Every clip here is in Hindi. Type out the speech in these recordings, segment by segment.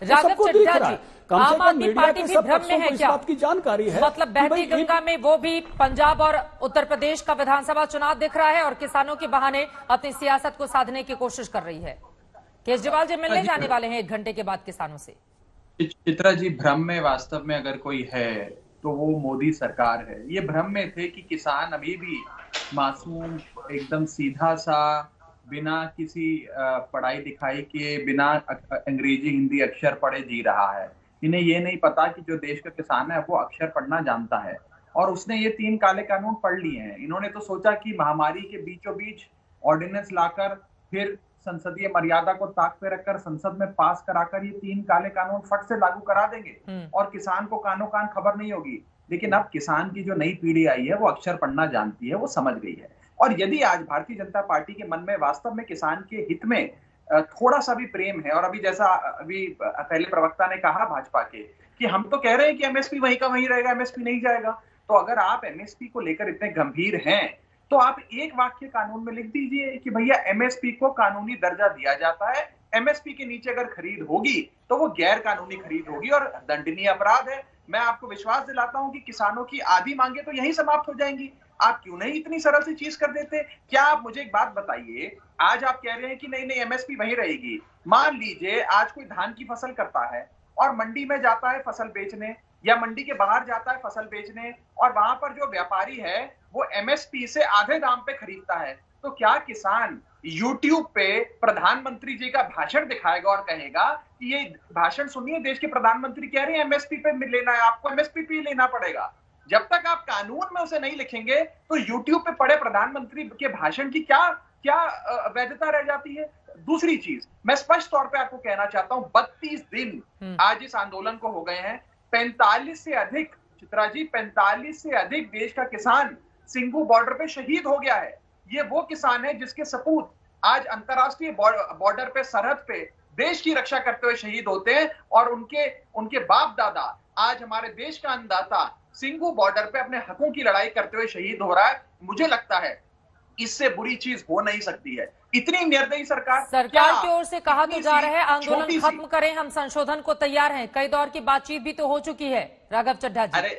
राघव सबको चड्ढा दिख रहा जी, है। कम से आम कम आदमी मीडिया पार्टी के भी सब भ्रम पक्षों में को है इस क्या? बात की जानकारी है। मतलब बहती गंगा में वो भी पंजाब और उत्तर प्रदेश का विधानसभा चुनाव दिख रहा है और किसानों के बहाने अपनी सियासत को साधने की कोशिश कर रही है। केजरीवाल जी मिलने जाने वाले हैं 1 घंटे के बाद किसानों से। चित्रा जी, भ्रम में वास्तव में अगर कोई है तो वो मोदी सरकार है। ये भ्रम में थे कि किसान अभी भी मासूम, एकदम सीधा सा, बिना किसी पढ़ाई लिखाई के, बिना अंग्रेजी हिंदी अक्षर पढ़े जी रहा है। इन्हें ये नहीं पता कि जो देश का किसान है वो अक्षर पढ़ना जानता है और उसने ये 3 काले कानून पढ़ लिए हैं। इन्होंने तो सोचा कि महामारी के बीचों बीच ऑर्डिनेंस लाकर, फिर संसदीय मर्यादा को ताक पे रखकर संसद में पास कराकर ये 3 काले कानून फट से लागू करा देंगे और किसान को कानो कान खबर नहीं होगी। लेकिन अब किसान की जो नई पीढ़ी आई है वो अक्षर पढ़ना जानती है, वो समझ गई है। और यदि आज भारतीय जनता पार्टी के मन में वास्तव में किसान के हित में थोड़ा सा भी प्रेम है, और अभी जैसा अभी पहले प्रवक्ता ने कहा भाजपा के कि हम तो कह रहे हैं कि एमएसपी वहीं का वहीं रहेगा, एमएसपी नहीं जाएगा, तो अगर आप एमएसपी को लेकर इतने गंभीर हैं तो आप एक वाक्य कानून में लिख दीजिए कि भैया एमएसपी को कानूनी दर्जा दिया जाता है, एमएसपी के नीचे अगर खरीद होगी तो वो गैर कानूनी खरीद होगी और दंडनीय अपराध है। मैं आपको विश्वास दिलाता हूं कि किसानों की आधी मांगे तो यहीं समाप्त हो जाएंगी। आप क्यों नहीं इतनी सरल सी चीज कर देते? क्या आप मुझे एक बात बताइए, आज आप कह रहे हैं कि नहीं नहीं एमएसपी वहीं रहेगी। मान लीजिए आज कोई धान की फसल करता है और मंडी में जाता है फसल बेचने, या मंडी के बाहर जाता है फसल बेचने, और वहां पर जो व्यापारी है वो एमएसपी से आधे दाम पे खरीदता है, तो क्या किसान यूट्यूब पे प्रधानमंत्री जी का भाषण दिखाएगा और कहेगा कि ये भाषण सुनिए, देश के प्रधानमंत्री कह रहे हैं एमएसपी पे लेना है, आपको एमएसपी पे लेना पड़ेगा? जब तक आप कानून में उसे नहीं लिखेंगे तो यूट्यूब पे पड़े प्रधानमंत्री के भाषण की क्या क्या वैधता रह जाती है? दूसरी चीज मैं स्पष्ट तौर पे आपको कहना चाहता हूं, 32 दिन आज इस आंदोलन को हो गए हैं। 45 से अधिक, चित्रा जी, 45 से अधिक देश का किसान सिंघू बॉर्डर पे शहीद हो गया है। ये वो किसान है जिसके सपूत आज अंतरराष्ट्रीय बॉर्डर पे, सरहद पे देश की रक्षा करते हुए शहीद होते हैं, और उनके बाप दादा आज हमारे देश का अन्नदाता सिंघू बॉर्डर पे अपने हकों की लड़ाई करते हुए शहीद हो रहा है। मुझे लगता है इससे बुरी चीज हो नहीं सकती है। इतनी निर्दयी सरकार की ओर से कहा तो जा रहा है आंदोलन खत्म करें, हम संशोधन को तैयार हैं। कई दौर की बातचीत भी तो हो चुकी है राघव चड्ढा जी।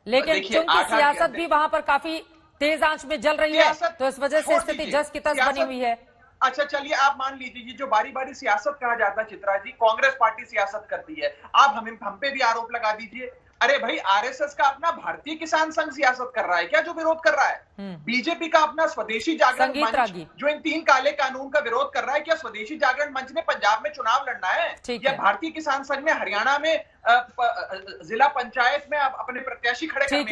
लेकिन चूंकि सियासत भी वहां पर काफी तेज आंच में जल रही है, तो इस वजह से स्थिति जस की तस बनी हुई है। अच्छा चलिए, आप मान लीजिए ये जो बारी बारी सियासत कहा जाता है चित्रा जी, कांग्रेस पार्टी सियासत करती है, आप हम पे भी आरोप लगा दीजिए। अरे भाई, आरएसएस का अपना भारतीय किसान संघ सियासत कर रहा है क्या, जो विरोध कर रहा है? बीजेपी का अपना स्वदेशी जागरण मंच जो इन 3 काले कानून का विरोध कर रहा है, क्या स्वदेशी जागरण मंच ने पंजाब में चुनाव लड़ना है? या भारतीय किसान संघ ने हरियाणा में जिला पंचायत में अपने प्रत्याशी खड़े करने हैं?